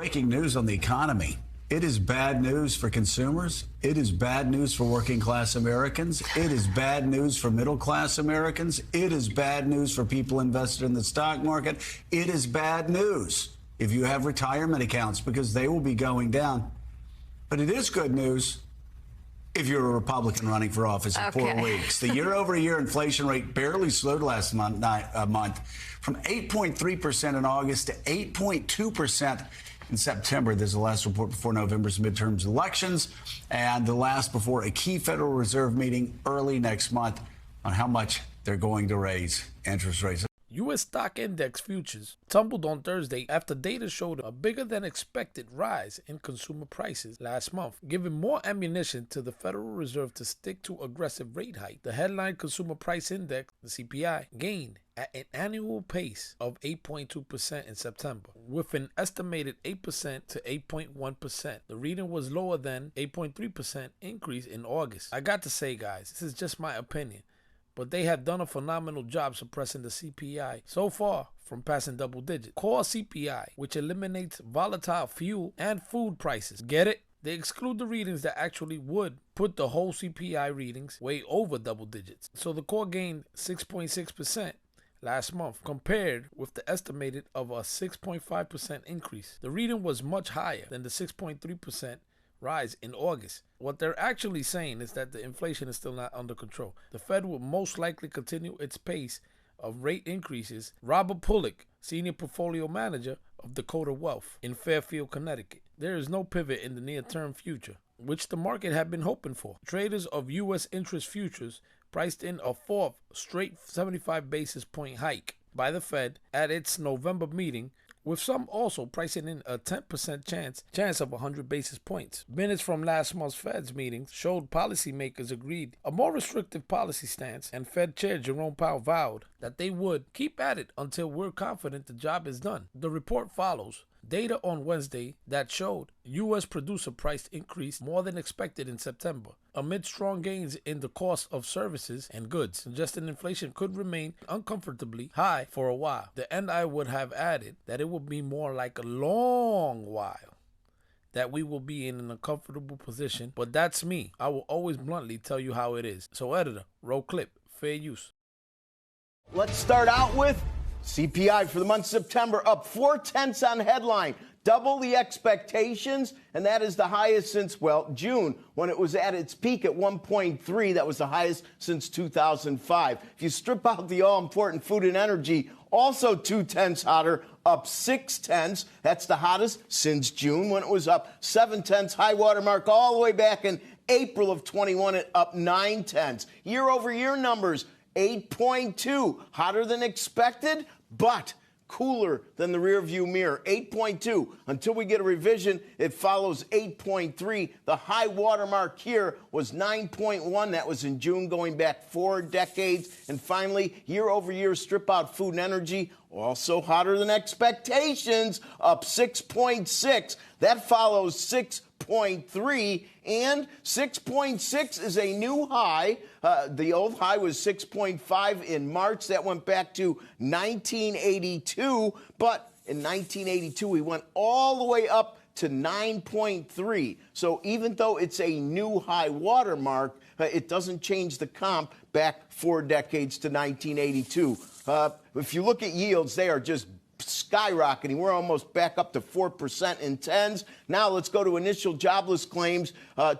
Breaking news on the economy. It is bad news for consumers. It is bad news for working class Americans. It is bad news for middle class Americans. It is bad news for people invested in the stock market. It is bad news if you have retirement accounts because they will be going down. But it is good news if you're a Republican running for office in 4 weeks. The year-over-year inflation rate barely slowed last month from 8.3% in August to 8.2% in September. There's the last report before November's midterm elections and the last before a key Federal Reserve meeting early next month on how much they're going to raise interest rates. U.S. stock index futures tumbled on Thursday after data showed a bigger than expected rise in consumer prices last month, giving more ammunition to the Federal Reserve to stick to aggressive rate hike. The headline consumer price index, the CPI, gained at an annual pace of 8.2% in September, with an estimated 8% to 8.1%. The reading was lower than 8.3% increase in August. I got to say, guys, this is just my opinion, but they have done a phenomenal job suppressing the CPI so far from passing double digits. Core CPI, which eliminates volatile fuel and food prices. Get it? They exclude the readings that actually would put the whole CPI readings way over double digits. So the core gained 6.6% last month, compared with the estimated of a 6.5% increase. The reading was much higher than the 6.3% rise in August. What they're actually saying is that the inflation is still not under control. The Fed will most likely continue its pace of rate increases. Robert Pullick, senior portfolio manager of Dakota Wealth in Fairfield, Connecticut. There is no pivot in the near-term future, which the market had been hoping for. Traders of U.S. interest futures priced in a fourth straight 75 basis point hike by the Fed at its November meeting, with some also pricing in a 10% chance of 100 basis points. Minutes from last month's Fed's meeting showed policymakers agreed a more restrictive policy stance, and Fed Chair Jerome Powell vowed that they would keep at it until we're confident the job is done. The report follows data on Wednesday that showed U.S. producer price increased more than expected in September, amid strong gains in the cost of services and goods, suggesting inflation could remain uncomfortably high for a while. The end I would have added that it will be more like a long while that we will be in an uncomfortable position, but that's me. I will always bluntly tell you how it is. So editor, roll clip, fair use. Let's start out with CPI for the month of September, up 0.4 on headline, double the expectations, and that is the highest since, well, June, when it was at its peak at 1.3. That was the highest since 2005. If you strip out the all-important food and energy, also 0.2 hotter, up 0.6. That's the hottest since June, when it was up 0.7, high water mark all the way back in April of 21 at up 0.9. Year-over-year numbers, 8.2, hotter than expected, but cooler than the rearview mirror, 8.2. Until we get a revision, it follows 8.3. The high water mark here was 9.1. That was in June, going back 4 decades. And finally, year-over-year strip-out food and energy, also hotter than expectations, up 6.6. That follows 6.3, and 6.6 is a new high. The old high was 6.5 in March. That went back to 1982, but in 1982 we went all the way up to 9.3. So even though it's a new high water mark, it doesn't change the comp back 4 decades to 1982. If you look at yields, they are just skyrocketing. We're almost back up to 4% in tens. Now let's go to initial jobless claims,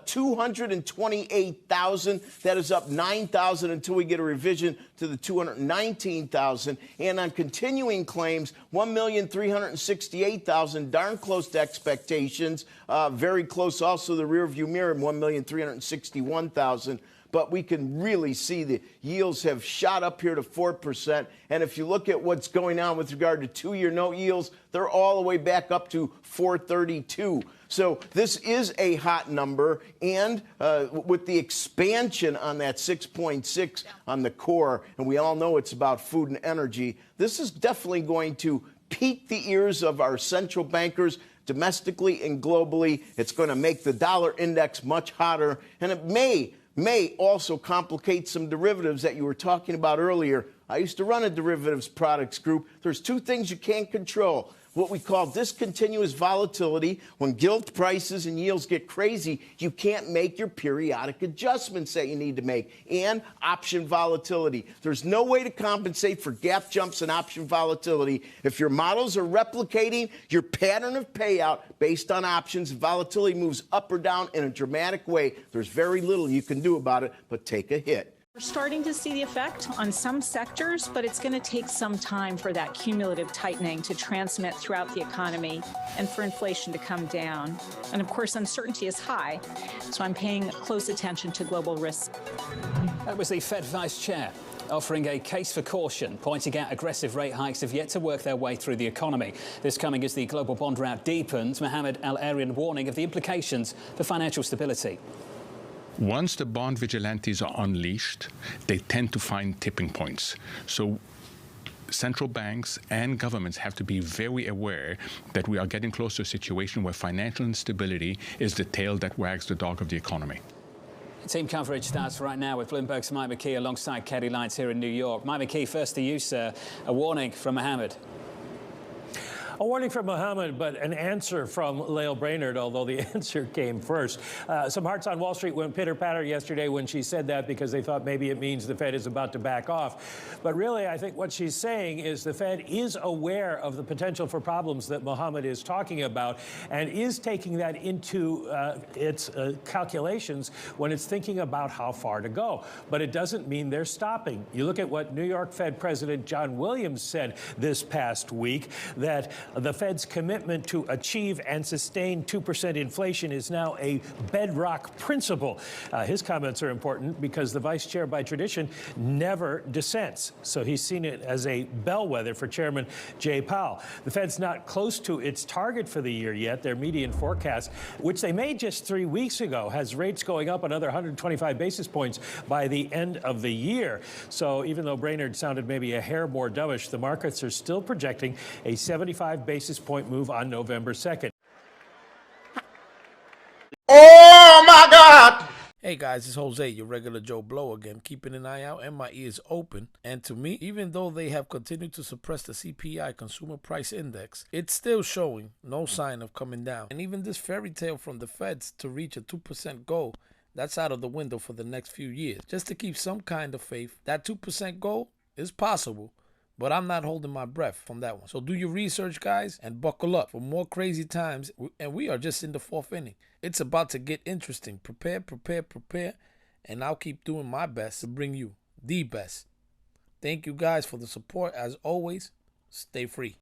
228,000. That is up 9,000 until we get a revision to the 219,000. And on continuing claims, 1,368,000, darn close to expectations. Very close also the rearview mirror, 1,361,000. But we can really see the yields have shot up here to 4%. And if you look at what's going on with regard to 2-year note yields, they're all the way back up to 4.32. So this is a hot number. And with the expansion on that 6.6 on the core, and we all know it's about food and energy, this is definitely going to pique the ears of our central bankers domestically and globally. It's going to make the dollar index much hotter, and it may also complicate some derivatives that you were talking about earlier. I used to run a derivatives products group. There's 2 things you can't control. what we call discontinuous volatility. When gilt prices and yields get crazy, you can't make your periodic adjustments that you need to make. And option volatility. There's no way to compensate for gap jumps in option volatility. If your models are replicating your pattern of payout based on options, volatility moves up or down in a dramatic way. There's very little you can do about it but take a hit. We're starting to see the effect on some sectors, but it's going to take some time for that cumulative tightening to transmit throughout the economy and for inflation to come down. And of course, uncertainty is high, so I'm paying close attention to global risks. That was the Fed Vice Chair offering a case for caution, pointing out aggressive rate hikes have yet to work their way through the economy. This coming as the global bond rout deepens. Mohamed Al-Arian warning of the implications for financial stability. Once the bond vigilantes are unleashed, they tend to find tipping points. So central banks and governments have to be very aware that we are getting close to a situation where financial instability is the tail that wags the dog of the economy. Team coverage starts right now with Bloomberg's Mike McKee alongside Kelly Lyons here in New York. Mike McKee, first to you, sir. A warning from Mohamed. A warning from Mohamed, but an answer from Lael Brainerd, although the answer came first. Some hearts on Wall Street went pitter-patter yesterday when she said that because they thought maybe it means the Fed is about to back off. But really, I think what she's saying is the Fed is aware of the potential for problems that Mohamed is talking about and is taking that into its calculations when it's thinking about how far to go. But it doesn't mean they're stopping. You look at what New York Fed President John Williams said this past week, that the Fed's commitment to achieve and sustain 2% inflation is now a bedrock principle. His comments are important because the vice chair, by tradition, never dissents. So he's seen it as a bellwether for Chairman Jay Powell. The Fed's not close to its target for the year yet. Their median forecast, which they made just 3 weeks ago, has rates going up another 125 basis points by the end of the year. So even though Brainerd sounded maybe a hair more dovish, the markets are still projecting a 75 basis point move on November 2nd. Oh, my God! Hey guys, it's Jose, your regular Joe Blow again, keeping an eye out and my ears open. And to me, even though they have continued to suppress the CPI, Consumer Price Index, it's still showing no sign of coming down. And even this fairy tale from the Feds to reach a 2% goal, that's out of the window for the next few years. Just to keep some kind of faith, that 2% goal is possible. But I'm not holding my breath from that one. So do your research, guys, and buckle up for more crazy times. And we are just in the 4th inning. It's about to get interesting. Prepare, prepare, prepare. And I'll keep doing my best to bring you the best. Thank you, guys, for the support. As always, stay free.